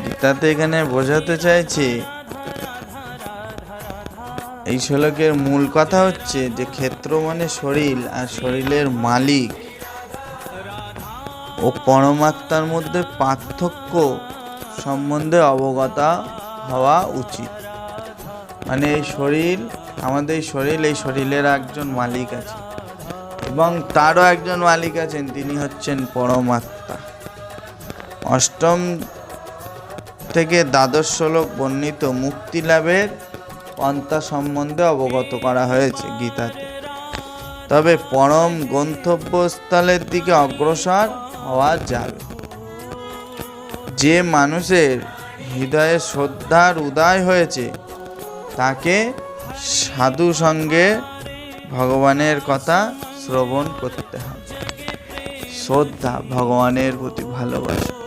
গীতাতে এখানে বোঝাতে চাইছে, এই শ্লোকের মূল কথা হচ্ছে যে ক্ষেত্র মানে শরীর, আর শরীরের মালিক ও পরমাত্মার মধ্যে পার্থক্য সম্বন্ধে অবগত হওয়া উচিত। মানে এই শরীর, আমাদের শরীর, এই শরীরের একজন মালিক আছে এবং তারও একজন মালিক আছেন, তিনি হচ্ছেন পরমাত্মা। অষ্টম থেকে দ্বাদশ শ্লোক বর্ণিত মুক্তি লাভের পন্থা সম্বন্ধে অবগত করা হয়েছে গীতাতে। তবে পরম গন্তব্যস্থলের দিকে অগ্রসর হওয়া যাবে। যে মানুষের হৃদয়ে শ্রদ্ধার উদয় হয়েছে তাকে সাধু সঙ্গে ভগবানের কথা শ্রবণ করতে হবে। শ্রদ্ধা, ভগবানের প্রতি ভালোবাসা।